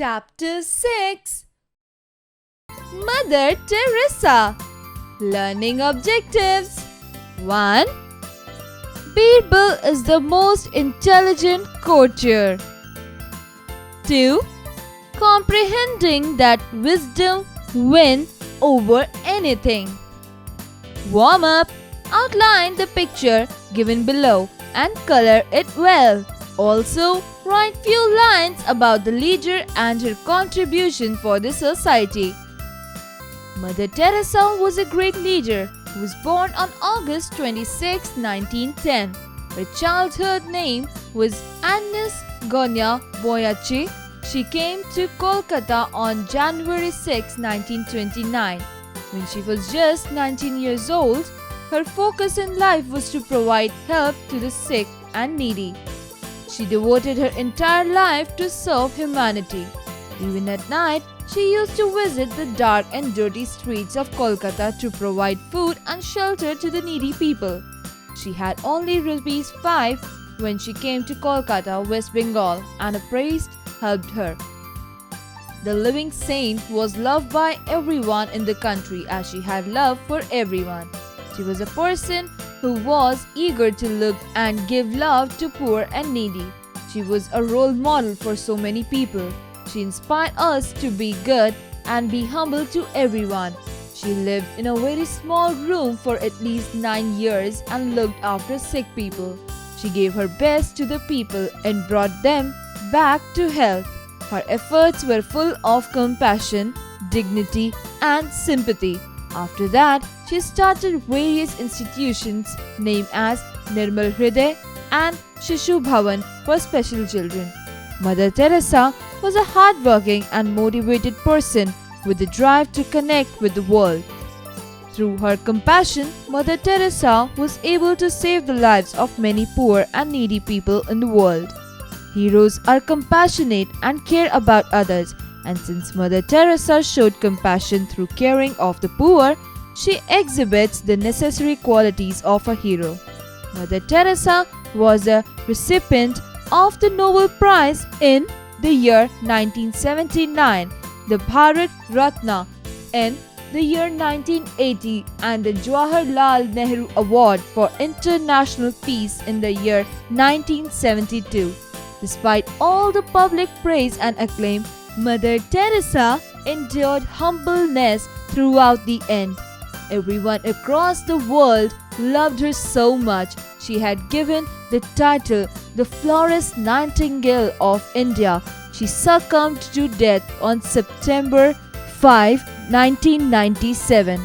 Chapter 6 Mother Teresa Learning Objectives 1. Birbal is the most intelligent courtier. 2. Comprehending that wisdom wins over anything. Warm up. Outline the picture given below and color it well. Also, write few lines about the leader and her contribution for the society. Mother Teresa was a great leader who was born on August 26, 1910. Her childhood name was Agnes Gonya Boyachi. She came to Kolkata on January 6, 1929. When she was just 19 years old, her focus in life was to provide help to the sick and needy. She devoted her entire life to serve humanity. Even at night, she used to visit the dark and dirty streets of Kolkata to provide food and shelter to the needy people. She had only rupees 5 when she came to Kolkata, West Bengal, and a priest helped her. The living saint was loved by everyone in the country as she had love for everyone. She was a person who was eager to look and give love to poor and needy. She was a role model for so many people. She inspired us to be good and be humble to everyone. She lived in a very small room for at least 9 years and looked after sick people. She gave her best to the people and brought them back to health. Her efforts were full of compassion, dignity, and sympathy. After that, she started various institutions named as Nirmal Hriday and Shishu Bhavan for special children. Mother Teresa was a hardworking and motivated person with the drive to connect with the world. Through her compassion, Mother Teresa was able to save the lives of many poor and needy people in the world. Heroes are compassionate and care about others, and since Mother Teresa showed compassion through caring of the poor, she exhibits the necessary qualities of a hero. Mother Teresa was a recipient of the Nobel Prize in the year 1979, the Bharat Ratna in the year 1980, and the Jawaharlal Nehru Award for International Peace in the year 1972. Despite all the public praise and acclaim, Mother Teresa endured humbleness throughout the end. Everyone across the world loved her so much. She had given the title the Florence Nightingale of India. She succumbed to death on September 5, 1997.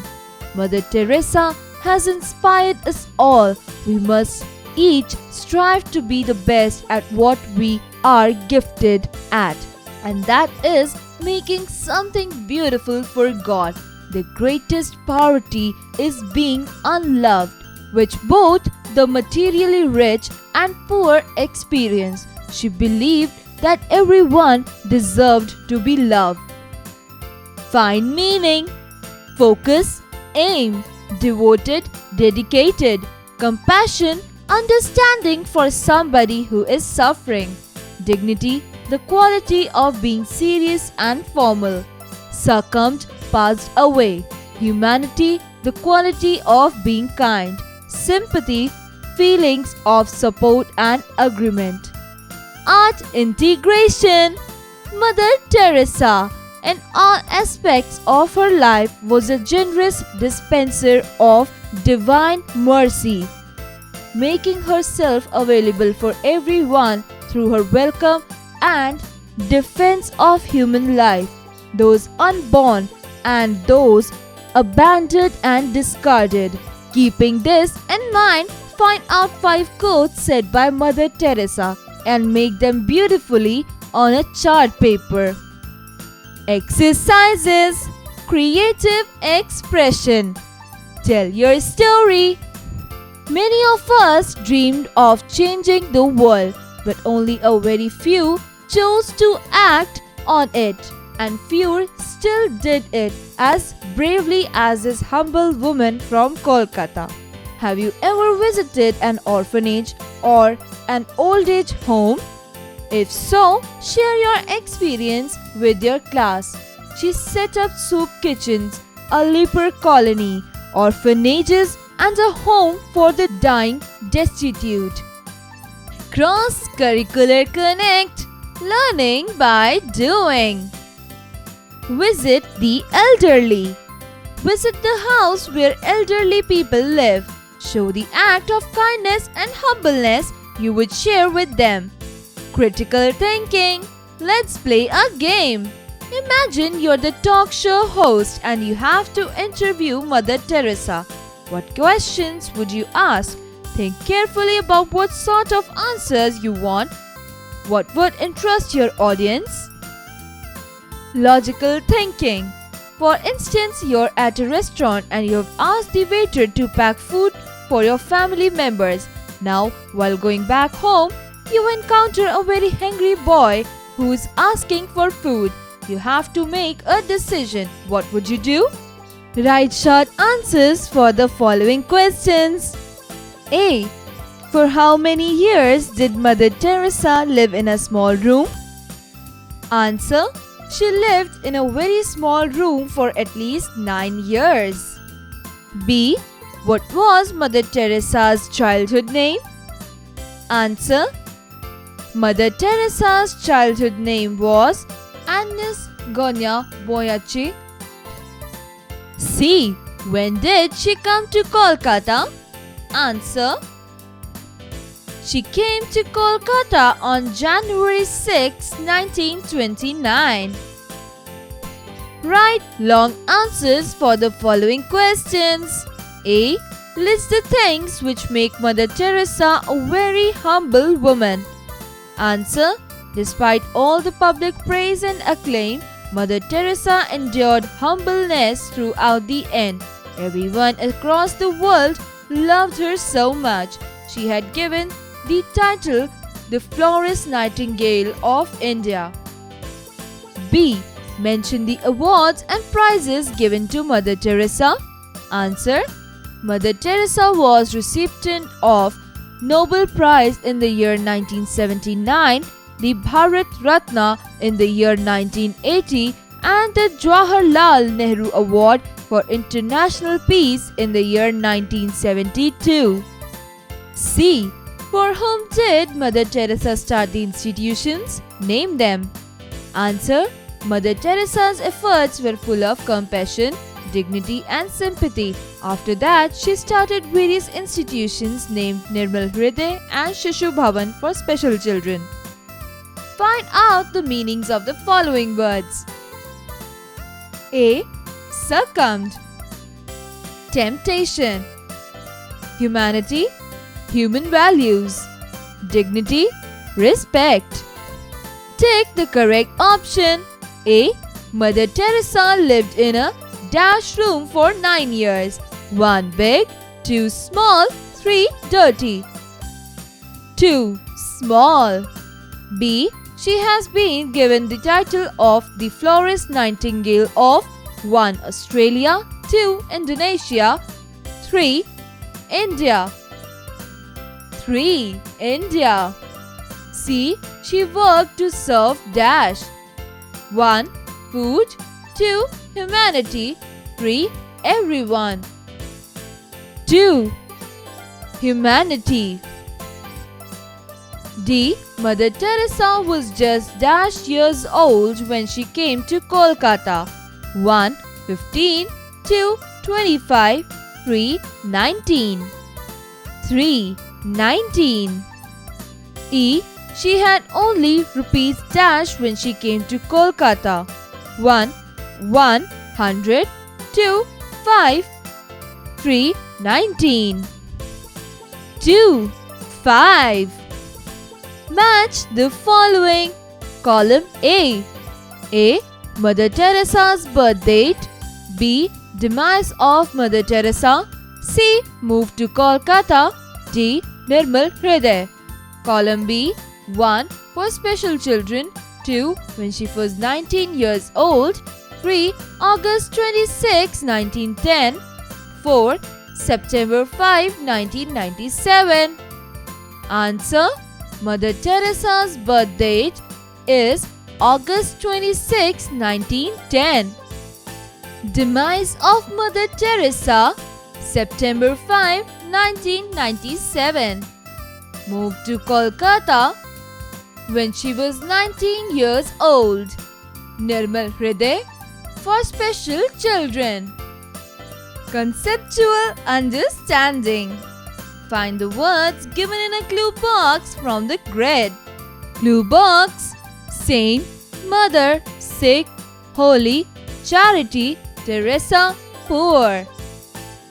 Mother Teresa has inspired us all. We must each strive to be the best at what we are gifted at, and that is making something beautiful for God. The greatest poverty is being unloved, which both the materially rich and poor experience. She believed that everyone deserved to be loved. Find meaning. Focus, aim, devoted, dedicated, compassion, understanding for somebody who is suffering. Dignity, the quality of being serious and formal. Succumbed, passed away. Humanity, the quality of being kind. Sympathy, feelings of support and agreement. Art integration. Mother Teresa, in all aspects of her life, was a generous dispenser of divine mercy, making herself available for everyone through her welcome and defense of human life, those unborn and those abandoned and discarded. Keeping this in mind, find out 5 quotes said by Mother Teresa and make them beautifully on a chart paper. Exercises. Creative expression. Tell your story. Many of us dreamed of changing the world, but only a very few chose to act on it, and few still did it as bravely as this humble woman from Kolkata. Have you ever visited an orphanage or an old age home? If so, share your experience with your class. She set up soup kitchens, a leper colony, orphanages, and a home for the dying destitute. Cross-curricular connect, learning by doing. Visit the elderly. Visit the house where elderly people live. Show the act of kindness and humbleness you would share with them. Critical thinking. Let's play a game. Imagine you're the talk show host and you have to interview Mother Teresa. What questions would you ask? Think carefully about what sort of answers you want. What would interest your audience? Logical thinking. For instance, you're at a restaurant and you've asked the waiter to pack food for your family members. Now, while going back home, you encounter a very hungry boy who is asking for food. You have to make a decision. What would you do? Write short answers for the following questions. A. For how many years did Mother Teresa live in a small room? Answer. She lived in a very small room for at least 9 years. B. What was Mother Teresa's childhood name? Answer. Mother Teresa's childhood name was Agnes Gonya Boyachi. C. When did she come to Kolkata? Answer. She came to Kolkata on January 6, 1929. Write long answers for the following questions. A. List the things which make Mother Teresa a very humble woman. Answer. Despite all the public praise and acclaim, Mother Teresa endured humbleness throughout the end. Everyone across the world loved her so much. She had given the title the Florence Nightingale of India. B. Mention the awards and prizes given to Mother Teresa. Answer. Mother Teresa was recipient of Nobel Prize in the year 1979, the Bharat Ratna in the year 1980, and the Jawaharlal Nehru Award for International Peace in the year 1972. C. For whom did Mother Teresa start the institutions? Name them. Answer. Mother Teresa's efforts were full of compassion, dignity and sympathy. After that, she started various institutions named Nirmal Hriday and Shishu Bhavan for special children. Find out the meanings of the following words. A. Succumbed. Temptation. Humanity. Human values. Dignity. Respect. Take the correct option. A. Mother Teresa lived in a dash room for 9 years. 1 big, 2 small, 3 dirty. 2 small. B. She has been given the title of the Florence Nightingale of 1 Australia, 2 Indonesia, 3 India. 3 India. C. She worked to serve dash. 1 food, 2 humanity, 3 everyone. 2 humanity. D. Mother Teresa was just dash years old when she came to Kolkata. 1 15, 2 25, 3 19. 3 19. E. She had only rupees dash when she came to Kolkata. 1 100, 2 5, 3 19. 2 5. Match the following. Column A. A. Mother Teresa's birth date. B. Demise of Mother Teresa. C. Move to Kolkata. D. Nirmal Hriday. Column B. 1. For special children. 2. When she was 19 years old. 3. August 26, 1910. 4. September 5, 1997. Answer. Mother Teresa's birth date is August 26, 1910. Demise of Mother Teresa, September 5, 1997. Moved to Kolkata when she was 19 years old. Nirmal Hriday for special children. Conceptual understanding. Find the words given in a clue box from the grid. Clue box: Saint, Mother, Sick, Holy, Charity, Teresa, Poor.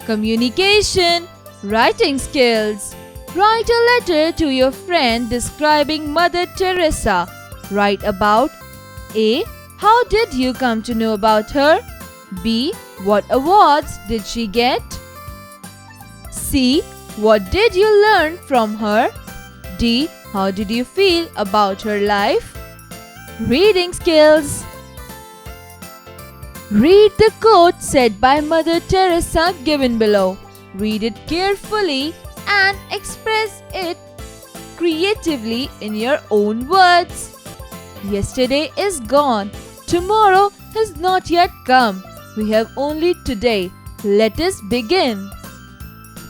Communication, writing skills. Write a letter to your friend describing Mother Teresa. Write about A. How did you come to know about her? B. What awards did she get? C. What did you learn from her? D. How did you feel about her life? Reading skills. Read the quote said by Mother Teresa given below. Read it carefully and express it creatively in your own words. Yesterday is gone. Tomorrow has not yet come. We have only today. Let us begin.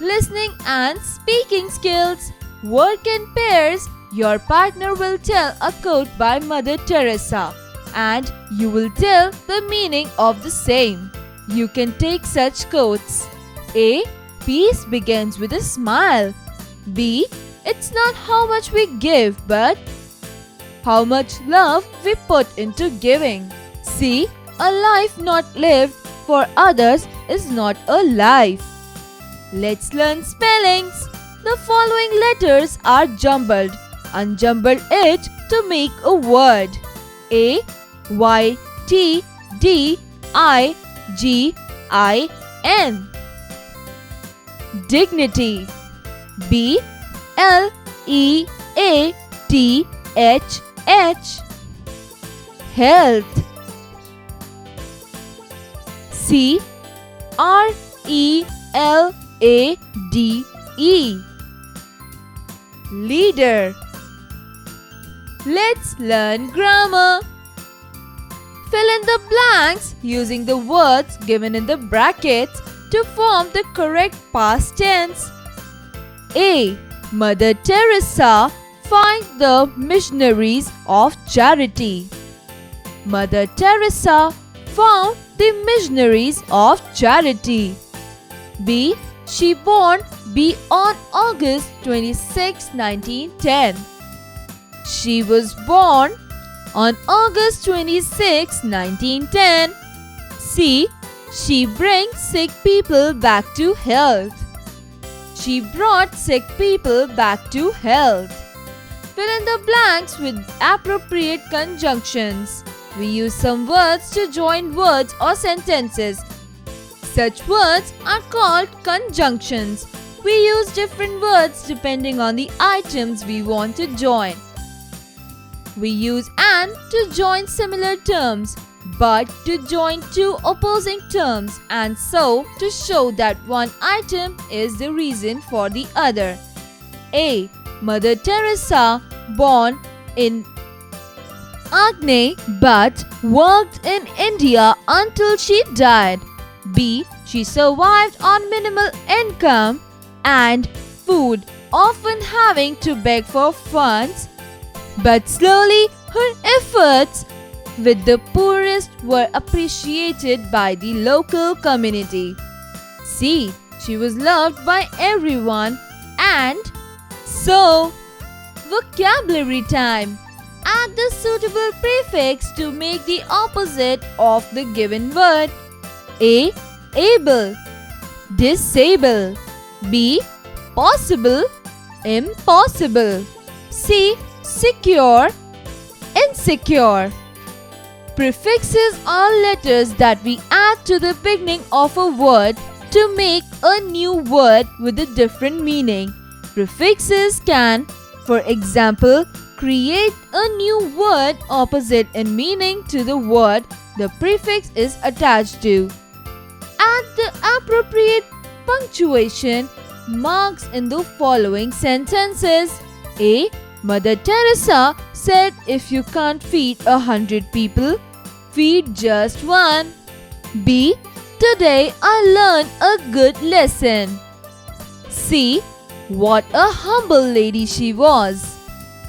Listening and speaking skills. Work in pairs. Your partner will tell a quote by Mother Teresa and you will tell the meaning of the same. You can take such quotes. A. Peace begins with a smile. B. It's not how much we give but how much love we put into giving. C. A life not lived for others is not a life. Let's learn spellings. The following letters are jumbled. Unjumble it to make a word. A. Y. T. D. I. G. I. N. Dignity. B. L. E. A. T. H. H. Health. C. R. E. L. A. D. E. Leader. Let's learn grammar. Fill in the blanks using the words given in the brackets to form the correct past tense. A. Mother Teresa find the missionaries of charity. Mother Teresa found the missionaries of charity. B. She born B on August 26, 1910. She was born on August 26, 1910. C. She brings sick people back to health. She brought sick people back to health. Fill in the blanks with appropriate conjunctions. We use some words to join words or sentences. Such words are called conjunctions. We use different words depending on the items we want to join. We use and to join similar terms, but to join two opposing terms, and so to show that one item is the reason for the other. A. Mother Teresa born in Agni but worked in India until she died. B. She survived on minimal income and food, often having to beg for funds, but slowly her efforts with the poorest were appreciated by the local community. C. She was loved by everyone and so. Vocabulary time. Add the suitable prefix to make the opposite of the given word. A. Able, disable. B. Possible, impossible. C. Secure, insecure. Prefixes are letters that we add to the beginning of a word to make a new word with a different meaning. Prefixes can, for example, create a new word opposite in meaning to the word the prefix is attached to. Add the appropriate punctuation marks in the following sentences. A. Mother Teresa said if you can't feed 100 people, feed just one. B. Today I learned a good lesson. C. What a humble lady she was.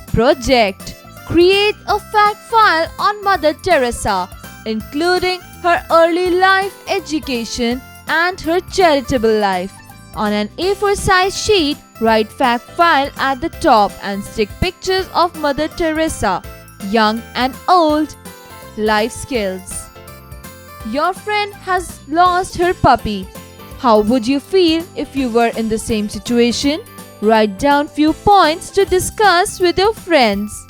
Project. Create a fact file on Mother Teresa, including her early life education and her charitable life. On an A4 size sheet, write fact file at the top and stick pictures of Mother Teresa, young and old. Life skills. Your friend has lost her puppy. How would you feel if you were in the same situation? Write down few points to discuss with your friends.